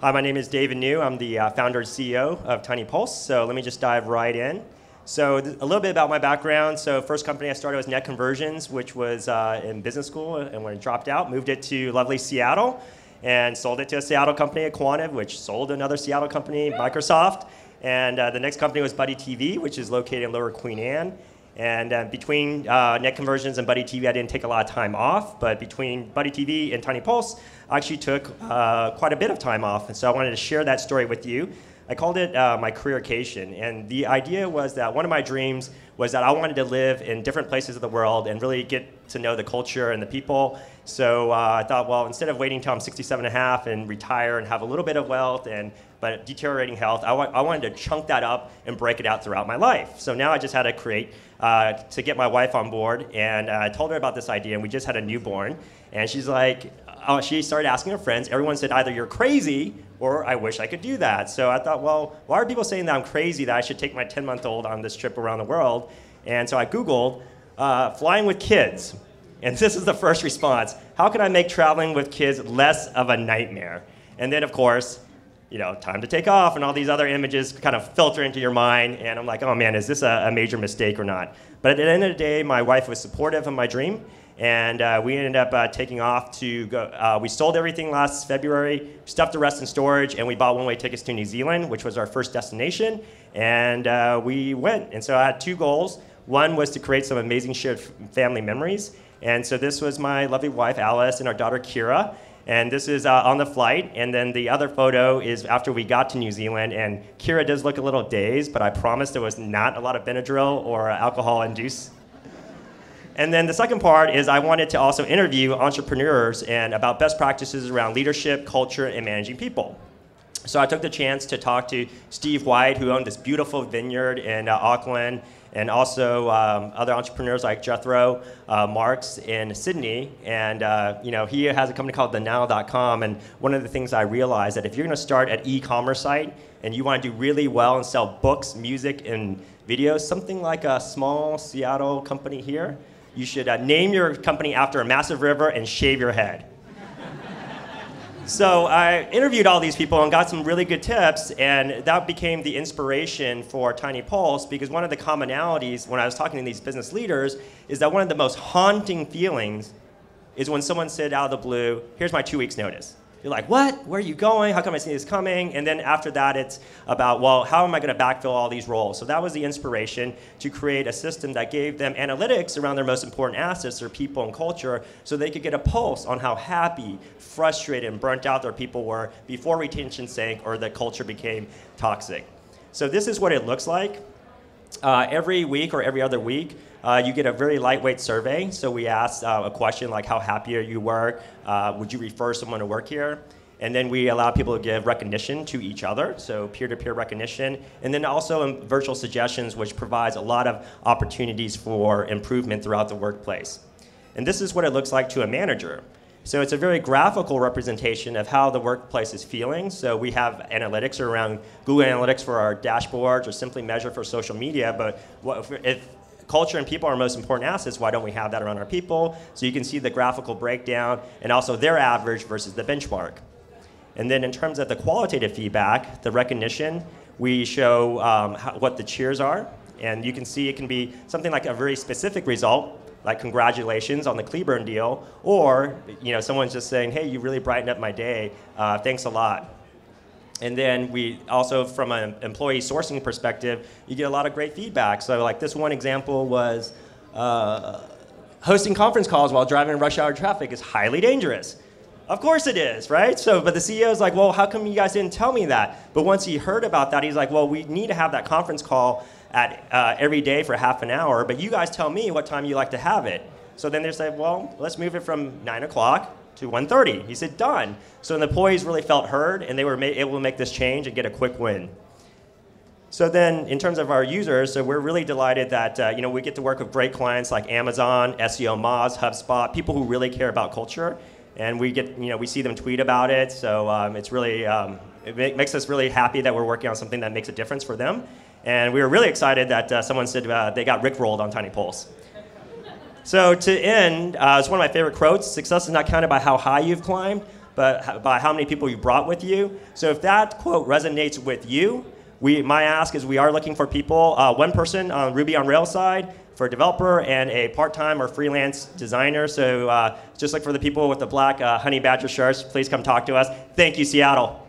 Hi, my name is David New. I'm the founder and CEO of TinyPulse. So let me just dive right in. So a little bit about my background. So first company I started was Net Conversions, which was in business school. And when I dropped out, moved it to lovely Seattle and sold it to a Seattle company at Qualitative, which sold another Seattle company, Microsoft. And the next company was Buddy TV, which is located in Lower Queen Anne. And between Net Conversions and Buddy TV, I didn't take a lot of time off. But between Buddy TV and TinyPulse, I actually took quite a bit of time off. And so I wanted to share that story with you. I called it my careercation. And the idea was that one of my dreams was that I wanted to live in different places of the world and really get to know the culture and the people. So I thought, well, instead of waiting until I'm 67 and a half and retire and have a little bit of wealth but deteriorating health, I wanted to chunk that up and break it out throughout my life. So now I just had to create to get my wife on board, and I told her about this idea, and we just had a newborn, and she's like, she started asking her friends. Everyone said either you're crazy or I wish I could do that. So I thought, well, why are people saying that I'm crazy, that I should take my 10-month-old on this trip around the world? And so I Googled flying with kids, and this is the first response. How can I make traveling with kids less of a nightmare? And then, of course, time to take off, and all these other images kind of filter into your mind, and I'm like, oh man, is this a major mistake or not? But at the end of the day, my wife was supportive of my dream, and we ended up taking off to go. We sold everything last February, stuffed the rest in storage, and we bought one-way tickets to New Zealand, which was our first destination, and we went. And so I had two goals. One was to create some amazing shared family memories, and so this was my lovely wife, Alice, and our daughter, Kira. And this is on the flight, and then the other photo is after we got to New Zealand, and Kira does look a little dazed, but I promise there was not a lot of Benadryl or alcohol-induced. And then the second part is I wanted to also interview entrepreneurs and about best practices around leadership, culture, and managing people. So I took the chance to talk to Steve White, who owned this beautiful vineyard in Auckland, and also other entrepreneurs like Jethro Marks in Sydney. And he has a company called thenow.com. And one of the things I realized that if you're going to start an e-commerce site and you want to do really well and sell books, music, and videos, something like a small Seattle company here, you should name your company after a massive river and shave your head. So I interviewed all these people and got some really good tips, and that became the inspiration for TinyPulse, because one of the commonalities when I was talking to these business leaders is that one of the most haunting feelings is when someone said out of the blue, here's my 2 weeks notice. You're like, what? Where are you going? How come I see this coming? And then after that, it's about, well, how am I going to backfill all these roles? So that was the inspiration to create a system that gave them analytics around their most important assets, their people and culture, so they could get a pulse on how happy, frustrated, and burnt out their people were before retention sank or the culture became toxic. So this is what it looks like. Every week or every other week, you get a very lightweight survey. So we asked a question like, how happy are you work? Would you refer someone to work here? And then we allow people to give recognition to each other, so peer-to-peer recognition. And then also virtual suggestions, which provides a lot of opportunities for improvement throughout the workplace. And this is what it looks like to a manager. So it's a very graphical representation of how the workplace is feeling. So we have analytics around Google Analytics for our dashboards, or simply measure for social media. But if culture and people are our most important assets, why don't we have that around our people? So you can see the graphical breakdown and also their average versus the benchmark. And then in terms of the qualitative feedback, the recognition, we show what the cheers are. And you can see it can be something like a very specific result, like congratulations on the Cleburne deal, or someone's just saying, hey, you really brightened up my day, thanks a lot. And then we also, from an employee sourcing perspective, you get a lot of great feedback. So like this one example was, hosting conference calls while driving in rush hour traffic is highly dangerous. Of course it is, right? But the CEO's like, well, how come you guys didn't tell me that? But once he heard about that, he's like, well, we need to have that conference call at every day for half an hour, but you guys tell me what time you like to have it. So then they said, well, let's move it from 9 o'clock to 1:30. He said, done. So the employees really felt heard, and they were able to make this change and get a quick win. So then in terms of our users, so we're really delighted that we get to work with great clients like Amazon, SEO Moz, HubSpot, people who really care about culture. And we get, we see them tweet about it. So it's really, it makes us really happy that we're working on something that makes a difference for them. And we were really excited that someone said they got rickrolled on TinyPulse. So to end, it's one of my favorite quotes: success is not counted by how high you've climbed, but by how many people you brought with you. So if that quote resonates with you, my ask is we are looking for people, one person on Ruby on Rails side for a developer and a part-time or freelance designer. So just look for the people with the black honey badger shirts. Please come talk to us. Thank you, Seattle.